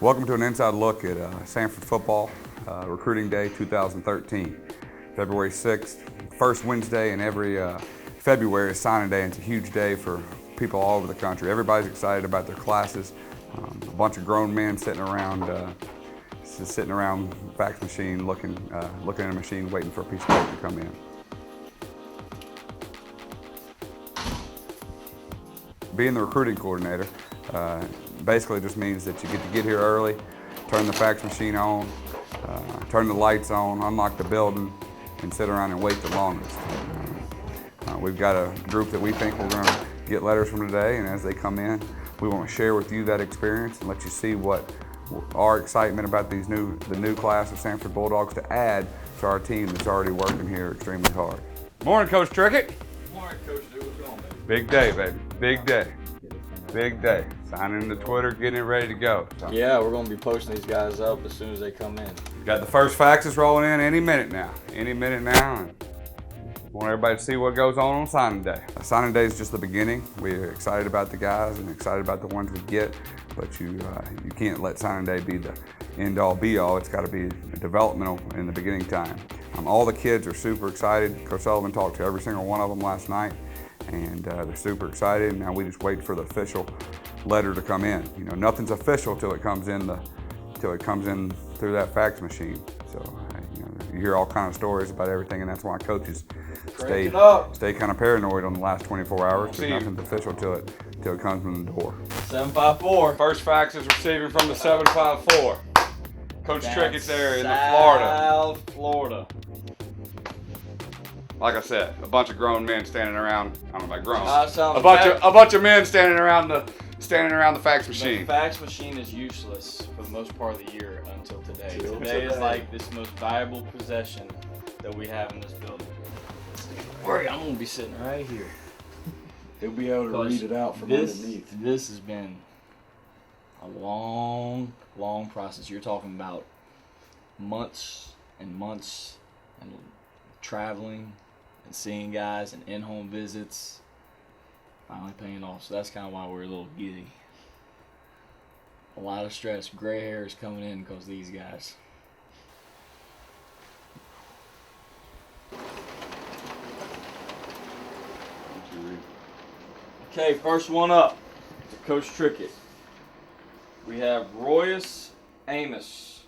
Welcome to an inside look at Samford football, recruiting day 2013. February 6th, first Wednesday in every February is signing day, and it's a huge day for people all over the country. Everybody's excited about their classes. A bunch of grown men sitting around fax machine, looking at a machine, waiting for a piece of paper to come in. Being the recruiting coordinator basically just means that you get to get here early, turn the fax machine on, turn the lights on, unlock the building, and sit around and wait the longest. We've got a group that we think we're going to get letters from today, and as they come in, we want to share with you that experience and let you see what our excitement about the new class of Samford Bulldogs to add to our team that's already working here extremely hard. Morning, Coach Trickett. Morning, Coach. What's going on, baby? Big day, baby. Big day. Big day. Signing to Twitter, getting it ready to go. So, yeah, we're going to be posting these guys up as soon as they come in. got the first faxes rolling in any minute now. Any minute now. And want everybody to see what goes on signing day. Signing day is just the beginning. We're excited about the guys and excited about the ones we get, but you can't let signing day be the end-all be-all. It's got to be developmental in the beginning time. All the kids are super excited. Coach Sullivan talked to every single one of them last night, and they're super excited. Now we just wait for the official letter to come in. You know, nothing's official till it comes in through that fax machine. So you hear all kinds of stories about everything, and that's why coaches stay kind of paranoid on the last 24 hours because nothing's official till it comes in the door. 754. First fax is receiving from the 754. Coach Trickett's there in South Florida. Like I said, a bunch of grown men standing around. I don't know about grown. A bunch of men standing around the fax machine. The fax machine is useless for the most part of the year until today. Today is like this most valuable possession that we have in this building. I'm gonna be sitting right here. They'll be able to read it out from underneath. This has been a long, long process. You're talking about months and months and traveling and seeing guys and in-home visits, finally paying off. So that's kind of why we're a little giddy. A lot of stress. Gray hair is coming in because of these guys. Okay, first one up to Coach Trickett. We have Royus Amos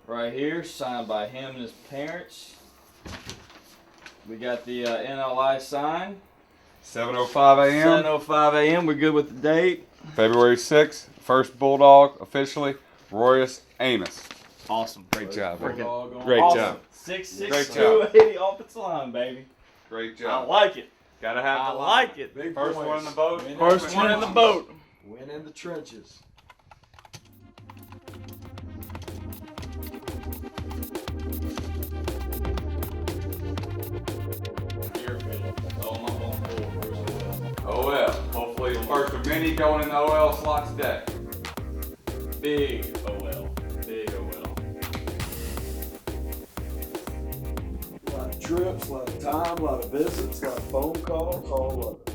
right here, signed by him and his parents. We got the NLI sign. 7:05 a.m. 7:05 a.m. We're good with the date. February 6th, first Bulldog officially, Royus Amos. Awesome. Great job. Great Job. job. 6'6", 280 offensive line, baby. Great I job. like it. Gotta have I the like it. Big first boys. one in the boat. First one in the boat. Win in the trenches. OL. Hopefully the first of many going in the OL slot today. Big OL. Big OL. A lot of trips, a lot of time, a lot of visits, a lot of phone calls, all of it.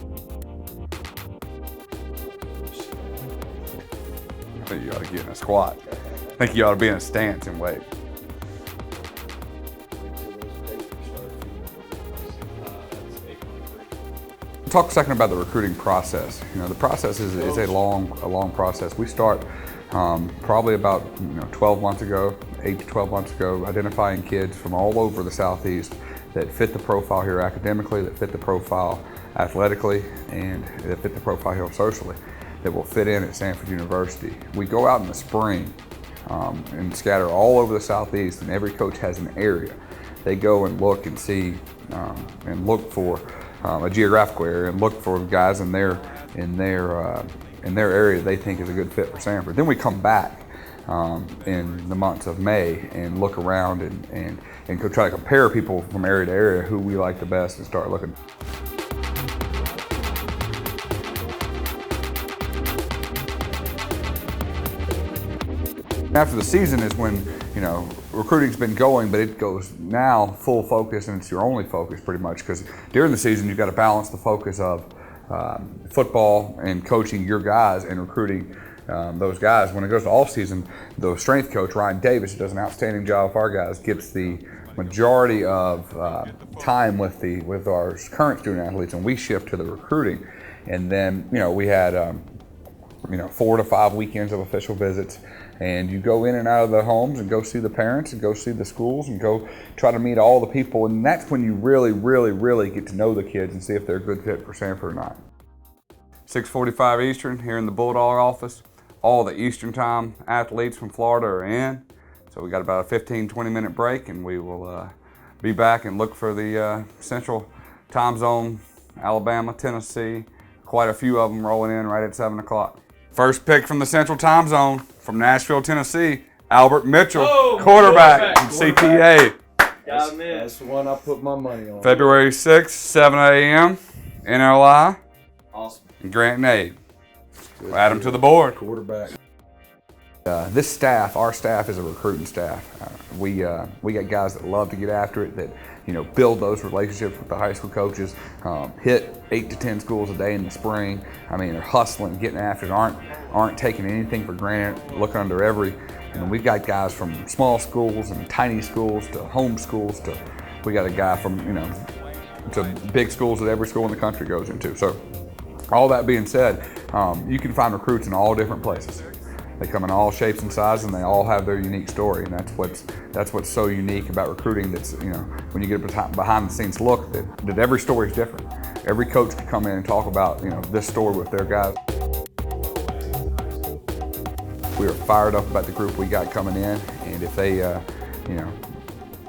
I think you ought to get in a squat. I think you ought to be in a stance and wait. Talk a second about the recruiting process. You know, the process is a long process. We start probably about 12 months ago, 8 to 12 months ago, identifying kids from all over the Southeast that fit the profile here academically, that fit the profile athletically, and that fit the profile here socially, that will fit in at Samford University. We go out in the spring and scatter all over the Southeast, and every coach has an area. They go and look and see and look for a geographical area and look for guys in their area they think is a good fit for Samford. Then we come back in the months of May and look around and go try to compare people from area to area who we like the best and start looking. After the season is when, recruiting's been going, but it goes now full focus, and it's your only focus pretty much, because during the season you've got to balance the focus of football and coaching your guys and recruiting those guys. When it goes to off season, the strength coach, Ryan Davis, who does an outstanding job with our guys, gets the majority of time with our current student athletes, and we shift to the recruiting. And then, we had 4 to 5 weekends of official visits, and you go in and out of the homes and go see the parents and go see the schools and go try to meet all the people, and that's when you really, really, really get to know the kids and see if they're a good fit for Samford or not. 6:45 Eastern here in the Bulldog office. All the Eastern time athletes from Florida are in, so we got about a 15-20 minute break, and we will be back and look for the Central time zone, Alabama, Tennessee. Quite a few of them rolling in right at 7 o'clock. First pick from the Central time zone from Nashville, Tennessee, Albert Mitchell, quarterback from CPA. That's the one I put my money on. February 6th, 7 a.m., NLI. Awesome. And Grant Nade. We'll add them to the board. Quarterback. This staff, our staff is a recruiting staff. We got guys that love to get after it, that build those relationships with the high school coaches, hit 8 to 10 schools a day in the spring. I mean, they're hustling, getting after it, aren't taking anything for granted, look under every. We've got guys from small schools and tiny schools to home schools to, we got a guy from to big schools that every school in the country goes into. So all that being said, you can find recruits in all different places. They come in all shapes and sizes, and they all have their unique story, and that's what's so unique about recruiting. That's when you get a behind the scenes look, that every story is different. Every coach can come in and talk about this story with their guys. We are fired up about the group we got coming in, and if they,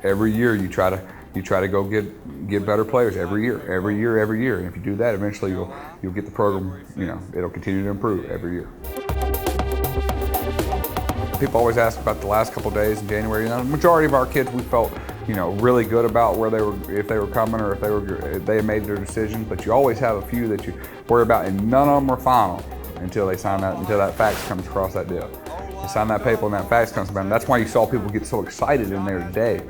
every year you try to go get better players every year, and if you do that, eventually you'll get the program. It'll continue to improve every year. People always ask about the last couple of days in January. The majority of our kids, we felt, really good about where they were, if they were coming or if they had made their decision. But you always have a few that you worry about, and none of them were final until they sign that, until that fax comes across that deal. They sign that paper and that fax comes about. And that's why you saw people get so excited in there today,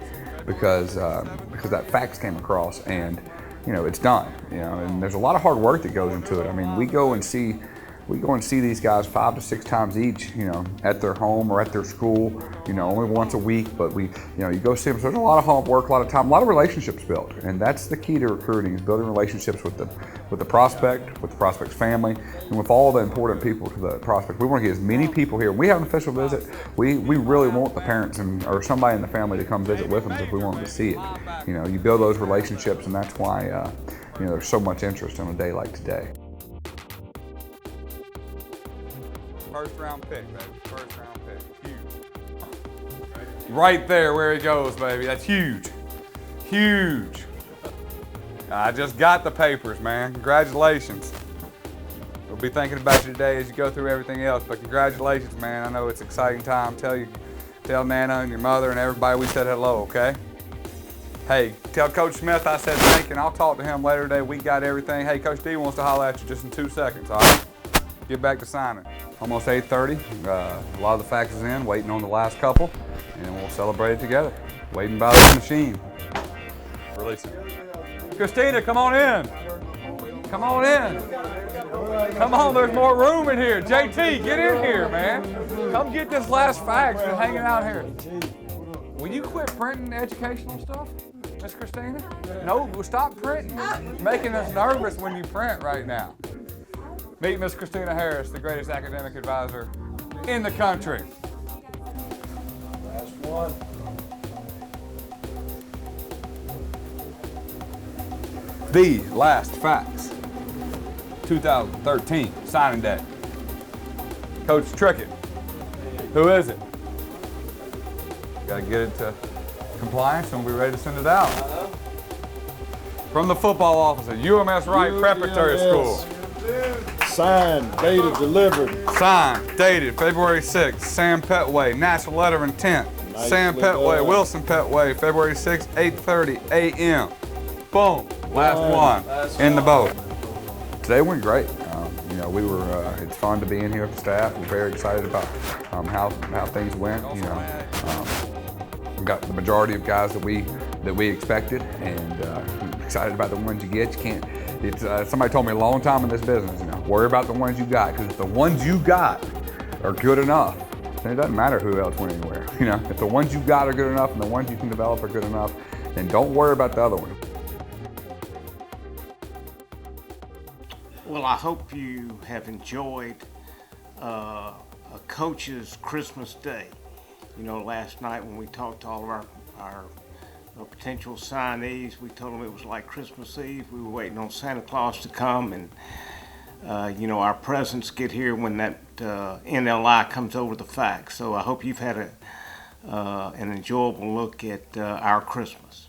because that fax came across, and it's done. And there's a lot of hard work that goes into it. I mean, we go and see these guys 5 to 6 times each, at their home or at their school, only once a week. But you go see them. So there's a lot of hard work, a lot of time, a lot of relationships built, and that's the key to recruiting: is building relationships with the prospect, with the prospect's family, and with all the important people to the prospect. We want to get as many people here. When we have an official visit, we really want the parents or somebody in the family to come visit with them if we want them to see it. You build those relationships, and that's why there's so much interest on a day like today. First round pick, baby. First round pick. Huge. Right there where he goes, baby. That's huge. Huge. I just got the papers, man. Congratulations. We'll be thinking about you today as you go through everything else, but congratulations, man. I know it's an exciting time. Tell Nana and your mother and everybody we said hello, okay? Hey, tell Coach Smith I said thank you, and I'll talk to him later today. We got everything. Hey, Coach D wants to holler at you just in 2 seconds, all right? Get back to signing. Almost 8:30. A lot of the faxes in, waiting on the last couple, and we'll celebrate it together. Waiting by the machine. Release it. Christina, come on in. Come on in. Come on, there's more room in here. JT, get in here, man. Come get this last fax. Been hanging out here. Will you quit printing educational stuff, Miss Christina? No, stop printing. You're making us nervous when you print right now. Meet Miss Christina Harris, the greatest academic advisor in the country. Last one. The last fax, 2013, signing day. Coach Trickett, who is it? Gotta get it to compliance and we'll be ready to send it out. From the football office at UMS Wright Preparatory School. Signed, dated, delivered. Signed, dated February 6th, Sam Petway, national letter of intent. Sam Petway, Wilson Petway, February 6th, 8:30 a.m. Boom, last one in the boat. Today went great. It's fun to be in here with the staff. We're very excited about how things went. We got the majority of guys that we expected, and excited about the ones you get. You can't. It's somebody told me a long time in this business, worry about the ones you got, because if the ones you got are good enough, then it doesn't matter who else went anywhere. You know, if the ones you got are good enough and the ones you can develop are good enough, then don't worry about the other one. Well, I hope you have enjoyed a coach's Christmas Day. You know, last night when we talked to all of our potential signees, we told them it was like Christmas Eve. We were waiting on Santa Claus to come, and you know, our presents get here when that NLI comes over the fax. So I hope you've had an enjoyable look at our Christmas.